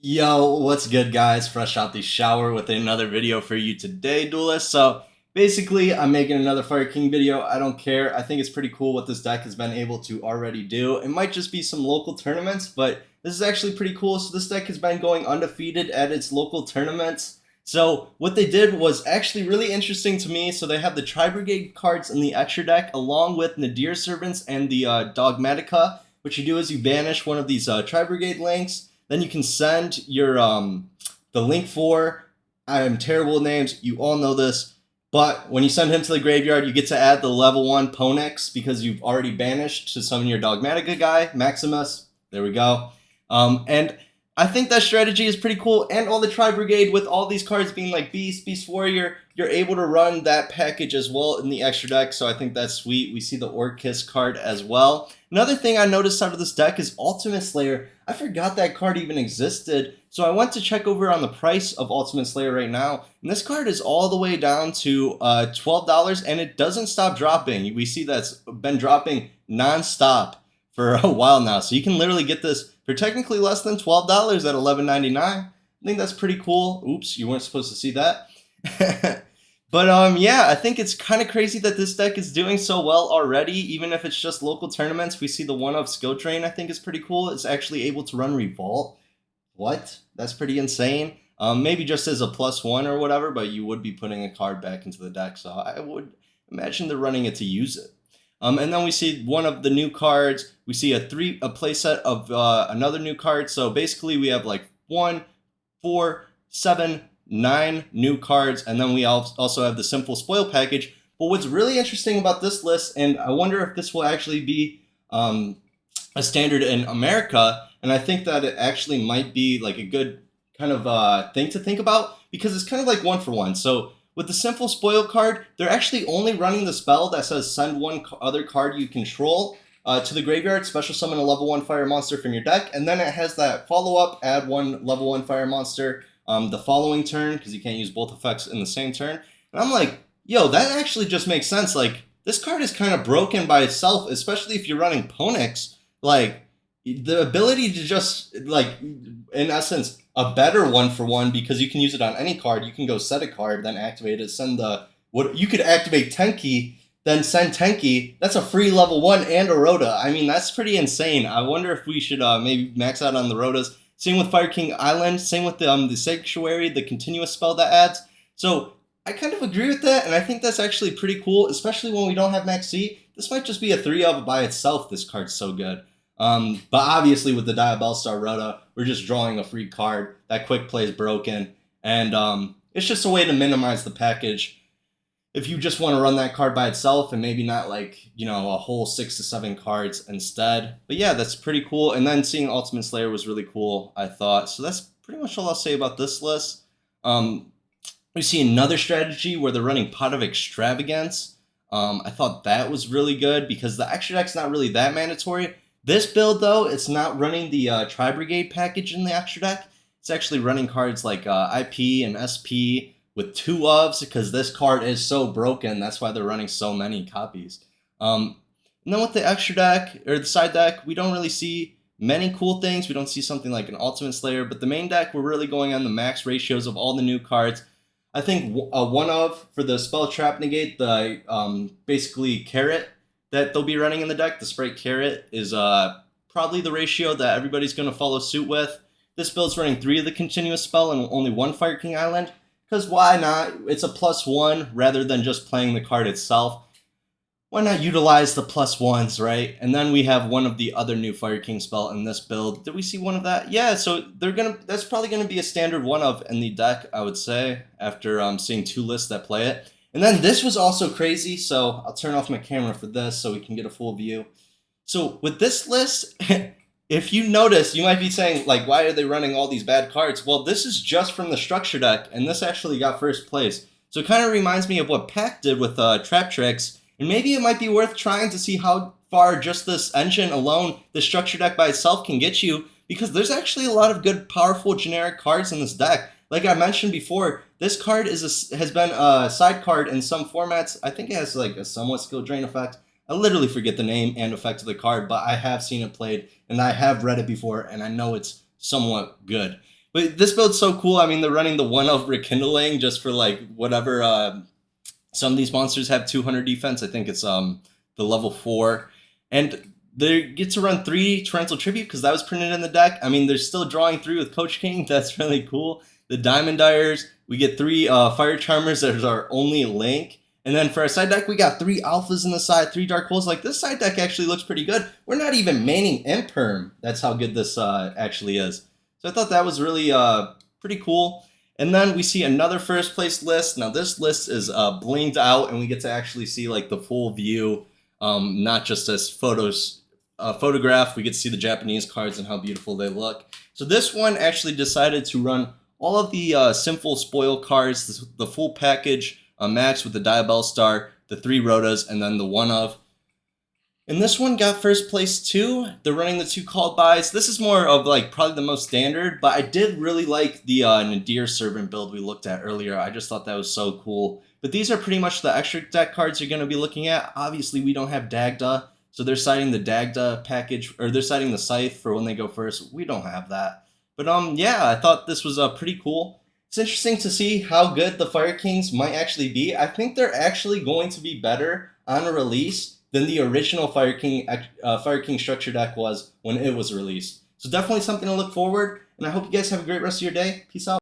Yo, what's good, guys? Fresh out the shower with another video for you today, duelist. So basically, I'm making another Fire King video. I don't care. I think it's pretty cool what this deck has been able to already do. It might just be some local tournaments, but this is actually pretty cool. So this deck has been going undefeated at its local tournaments. So what they did was actually really interesting to me. So they have the Tri-Brigade cards in the extra deck along with Nadir Servants and the Dogmatica. What you do is you banish one of these Tri-Brigade links. Then you can send your the link for, I am terrible with names, you all know this, but when you send him to the graveyard, you get to add the level 1 Ponex because you've already banished to summon your Dogmatica guy, Maximus. There we go. And I think that strategy is pretty cool, and all the Tri-Brigade with all these cards being like Beast, Beast Warrior, you're able to run that package as well in the extra deck, so I think that's sweet. We see the Orc-Kiss card as well. Another thing I noticed out of this deck is Ultimate Slayer. I forgot that card even existed, so I went to check over on the price of Ultimate Slayer right now, and this card is all the way down to $12, and it doesn't stop dropping. We see that's been dropping non-stop for a while now, so you can literally get this for technically less than $12 at $11.99. I think that's pretty cool. Oops, you weren't supposed to see that. But yeah, I think it's kind of crazy that this deck is doing so well already, even if it's just local tournaments. We see the one-of skill drain, I think is pretty cool. It's actually able to run Revolt. What? That's pretty insane. Maybe just as a +1 or whatever, but you would be putting a card back into the deck, so I would imagine they're running it to use it. And then we see one of the new cards. We see a playset of another new card. So basically we have like 1, 4, 7, 9 new cards, and then we also have the simple spoil package. But what's really interesting about this list, and I wonder if this will actually be a standard in America, and I think that it actually might be like a good kind of thing to think about, because it's kind of like 1 for 1. So with the simple spoil card, they're actually only running the spell that says send one other card you control to the graveyard, special summon a level 1 fire monster from your deck, and then it has that follow-up, add 1 level 1 fire monster the following turn, because you can't use both effects in the same turn. And I'm like, yo, that actually just makes sense. Like, this card is kind of broken by itself, especially if you're running Ponex. Like, the ability to just, like, in essence, a better 1 for 1, because you can use it on any card. You can go set a card, then activate it, send the, what you could activate Tenki, then send Tenki. That's a free level 1 and a Rhoda. I mean, that's pretty insane. I wonder if we should maybe max out on the Rhodas. Same with Fire King Island. Same with the Sanctuary, the continuous spell that adds. So I kind of agree with that, and I think that's actually pretty cool, especially when we don't have Max C. This might just be a 3-of by itself. This card's so good. But obviously with the Diabellstar Rhoda, we're just drawing a free card. That quick play is broken, and it's just a way to minimize the package. If you just want to run that card by itself and maybe not like, you know, a whole 6 to 7 cards instead. But yeah, that's pretty cool. And then seeing Ultimate Slayer was really cool, I thought. So that's pretty much all I'll say about this list. We see another strategy where they're running Pot of Extravagance. I thought that was really good because the extra deck's not really that mandatory. This build, though, it's not running the Tri-Brigade package in the extra deck. It's actually running cards like IP and SP with 2-ofs, because this card is so broken. That's why they're running so many copies. And then with the extra deck, or the side deck, we don't really see many cool things. We don't see something like an Ultimate Slayer, but the main deck, we're really going on the max ratios of all the new cards. I think one-of, for the Spell Trap Negate, the basically Carrot that they'll be running in the deck, the Sprite Carrot, is probably the ratio that everybody's going to follow suit with. This build's running 3 of the continuous spell and only 1 Fire King Island. Because why not? It's a +1 rather than just playing the card itself. Why not utilize the +1s, right? And then we have one of the other new Fire King spell in this build. Did we see one of that? Yeah, so that's probably gonna be a standard 1-of in the deck, I would say, after seeing 2 lists that play it. And then this was also crazy, so I'll turn off my camera for this so we can get a full view. So with this list, if you notice, you might be saying, like, why are they running all these bad cards? Well, this is just from the structure deck, and this actually got first place. So it kind of reminds me of what Pack did with Trap Tricks, and maybe it might be worth trying to see how far just this engine alone, the structure deck by itself, can get you, because there's actually a lot of good, powerful, generic cards in this deck. Like I mentioned before, this card has been a side card in some formats. I think it has like a somewhat skill drain effect. I literally forget the name and effect of the card, but I have seen it played, and I have read it before, and I know it's somewhat good. But this build's so cool. I mean, they're running the one of rekindling just for like whatever. Some of these monsters have 200 defense. I think it's the level 4, and they get to run 3 Torrential Tribute because that was printed in the deck. I mean, they're still drawing 3 with Coach King. That's really cool. The Diamond Dyers, we get 3 Fire Charmers. There's our only link. And then for our side deck, we got 3 Alphas in the side, 3 Dark Holes. Like, this side deck actually looks pretty good. We're not even maining Imperm. That's how good this actually is. So I thought that was really pretty cool. And then we see another first place list. Now this list is blinged out, and we get to actually see like the full view, not just as photograph. We get to see the Japanese cards and how beautiful they look. So this one actually decided to run all of the Sinful Spoil cards, the full package, max with the Diabell Star, the 3 Rotas, and then the one of. And this one got first place too. They're running the 2 called buys. This is more of like probably the most standard, but I did really like the Nadir Servant build we looked at earlier. I just thought that was so cool. But these are pretty much the extra deck cards you're going to be looking at. Obviously, we don't have Dagda, so they're citing the Dagda package, or they're citing the Scythe for when they go first. We don't have that. But yeah, I thought this was pretty cool. It's interesting to see how good the Fire Kings might actually be. I think they're actually going to be better on a release than the original Fire King structure deck was when it was released. So definitely something to look forward, and I hope you guys have a great rest of your day. Peace out.